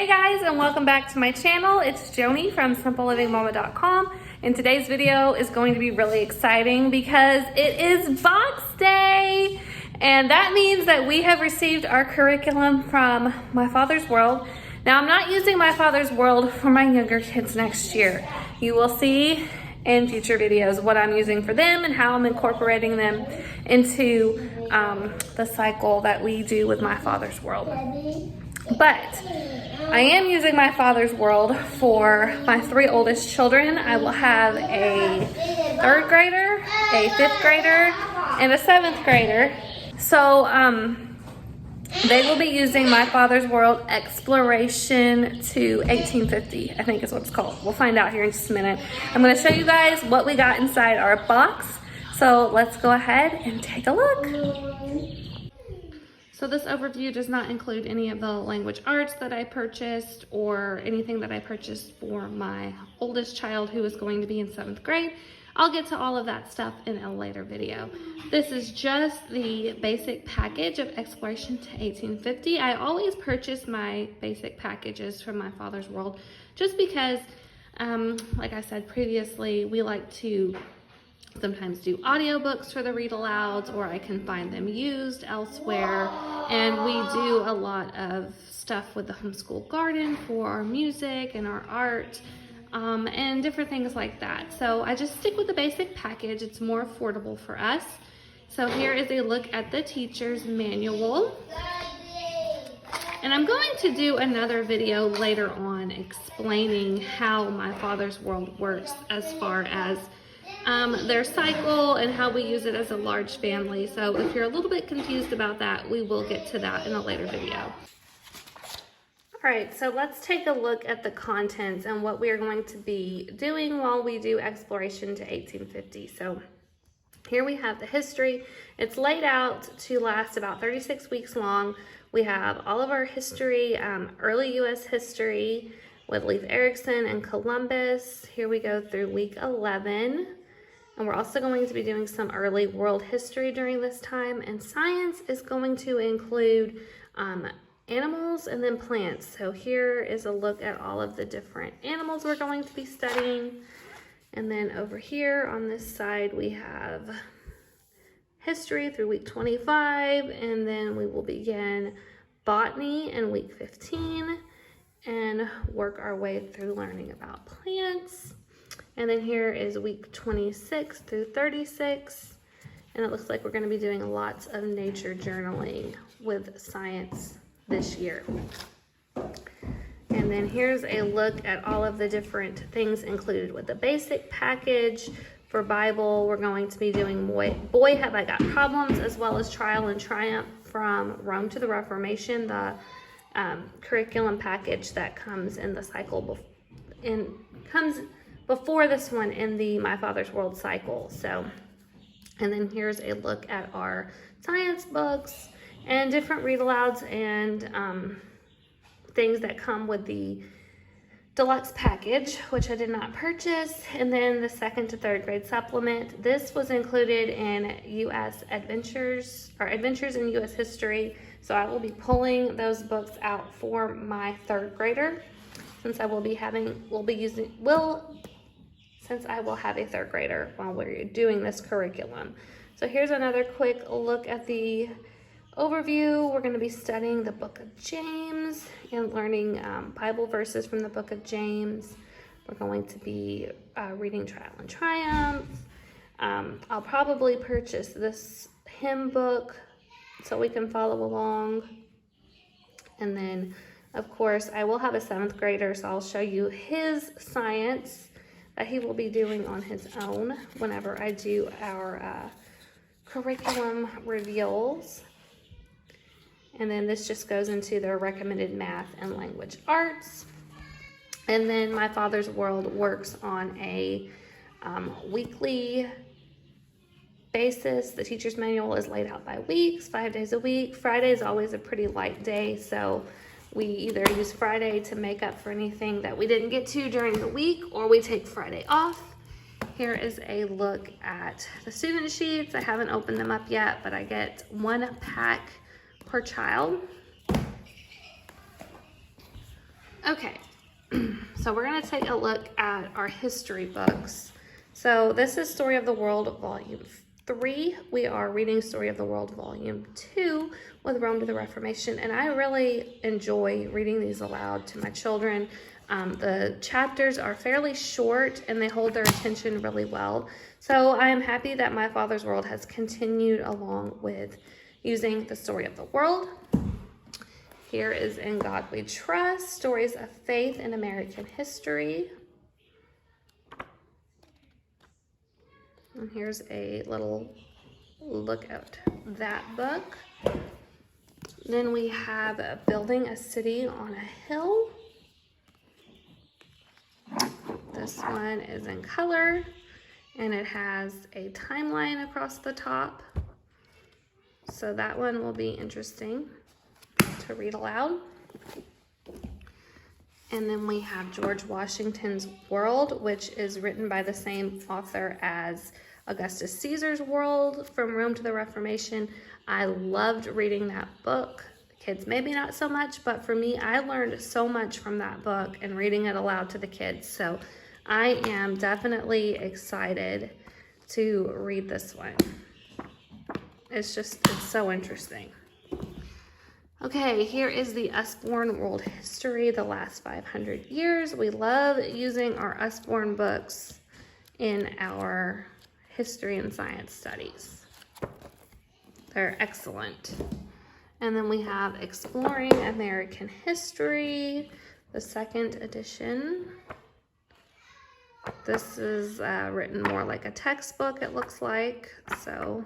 Hey guys, and welcome back to my channel. It's Joanie from simplelivingmama.com, and today's video is going to be really exciting because it is box day, and that means that we have received our curriculum from My Father's World. Now, I'm not using My Father's World for my younger kids next year. You will see in future videos what I'm using for them and how I'm incorporating them into the cycle that we do with My Father's World. But I am using My Father's World for my three oldest children. I will have a third grader, a fifth grader, and a seventh grader. So they will be using My Father's World Exploration to 1850, I think is what it's called. We'll find out here in just a minute. I'm going to show you guys what we got inside our box. So let's go ahead and take a look. So this overview does not include any of the language arts that I purchased or anything that I purchased for my oldest child who is going to be in 7th grade. I'll get to all of that stuff in a later video. This is just the basic package of Exploration to 1850. I always purchase my basic packages from My Father's World just because, like I said previously, we like to sometimes do audiobooks for the read alouds, or I can find them used elsewhere. And we do a lot of stuff with the homeschool garden for our music and our art, and different things like that. So I just stick with the basic package. It's more affordable for us. So here is a look at the teacher's manual. And I'm going to do another video later on explaining how My Father's World works as far as their cycle and how we use it as a large family. So if you're a little bit confused about that, we will get to that in a later video. All right, so let's take a look at the contents and what we are going to be doing while we do Exploration to 1850. So here we have the history. It's laid out to last about 36 weeks long. We have all of our history, early U.S. history with Leif Erikson and Columbus. Here we go through week 11. And we're also going to be doing some early world history during this time. And science is going to include animals and then plants. So here is a look at all of the different animals we're going to be studying. And then over here on this side, we have history through week 25. And then we will begin botany in week 15 and work our way through learning about plants. And then here is week 26 through 36. And it looks like we're going to be doing lots of nature journaling with science this year. And then here's a look at all of the different things included with the basic package. For Bible, we're going to be doing Boy Have I Got Problems, as well as Trial and Triumph from Rome to the Reformation, the curriculum package that comes in the cycle comes before this one in the My Father's World cycle. So, and then here's a look at our science books and different read alouds and things that come with the deluxe package, which I did not purchase. And then the 2nd to 3rd grade supplement. This was included in U.S. Adventures in U.S. History. So I will be pulling those books out for my 3rd grader, since I will have a 3rd grader while we're doing this curriculum. So here's another quick look at the overview. We're going to be studying the book of James and learning Bible verses from the book of James. We're going to be reading Trial and Triumph. I'll probably purchase this hymn book so we can follow along. And then, of course, I will have a 7th grader, so I'll show you his science that he will be doing on his own whenever I do our curriculum reveals. And then this just goes into their recommended math and language arts. And then My Father's World works on a weekly basis. The teacher's manual is laid out by weeks, 5 days a week. Friday is always a pretty light day, so we either use Friday to make up for anything that we didn't get to during the week, or we take Friday off. Here is a look at the student sheets. I haven't opened them up yet, but I get 1 pack per child. Okay, so we're gonna take a look at our history books. So this is Story of the World, Volume 3. We are reading Story of the World, Volume 2 with Rome to the Reformation, and I really enjoy reading these aloud to my children. The chapters are fairly short and they hold their attention really well. So I am happy that My Father's World has continued along with using the Story of the World. Here is In God We Trust, Stories of Faith in American History. And here's a little look at that book. Then we have Building a City on a Hill. This one is in color and it has a timeline across the top. So that one will be interesting to read aloud. And then we have George Washington's World, which is written by the same author as Augustus Caesar's World, From Rome to the Reformation. I loved reading that book. The kids maybe not so much, but for me, I learned so much from that book and reading it aloud to the kids. So I am definitely excited to read this one. It's so interesting. Okay, here is the Usborne World History, the last 500 years. We love using our Usborne books in our history and science studies. They're excellent. And then we have Exploring American History, the 2nd edition. This is written more like a textbook, it looks like, so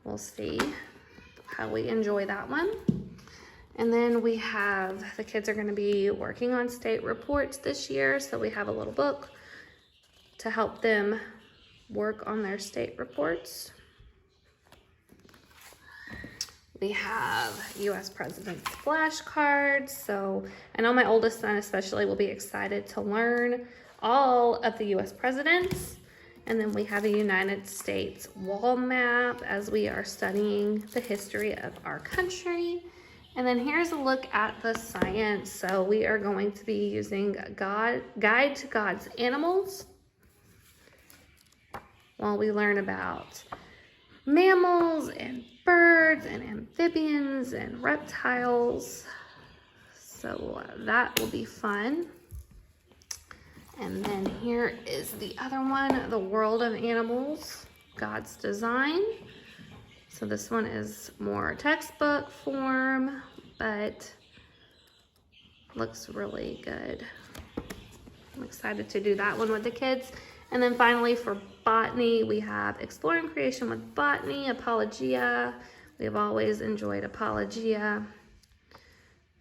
we'll see how we enjoy that one. And then we have, the kids are going to be working on state reports this year, so we have a little book to help them work on their state reports. We have U.S. President's flashcards, so I know my oldest son especially will be excited to learn all of the U.S. presidents. And then we have a United States wall map as we are studying the history of our country. And then here's a look at the science. So we are going to be using Guide to God's Animals while we learn about mammals and birds and amphibians and reptiles. So that will be fun. And then here is the other one, The World of Animals, God's Design. So this one is more textbook form, but looks really good. I'm excited to do that one with the kids. And then finally for botany, we have Exploring Creation with Botany, Apologia. We've always enjoyed Apologia.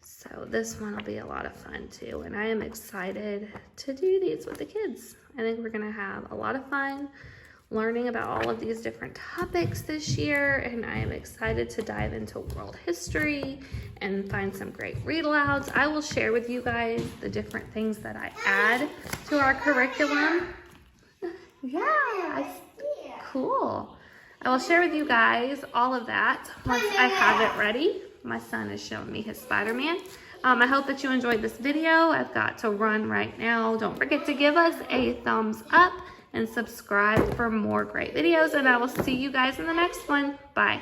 So this one will be a lot of fun too, and I am excited to do these with the kids. I think we're gonna have a lot of fun learning about all of these different topics this year, and I am excited to dive into world history and find some great read alouds. I will share with you guys the different things that I add to our curriculum. Yeah, cool. I will share with you guys all of that once I have it ready. My son is showing me his Spider-Man. I hope that you enjoyed this video. I've got to run right now. Don't forget to give us a thumbs up and subscribe for more great videos, and I will see you guys in the next one. Bye.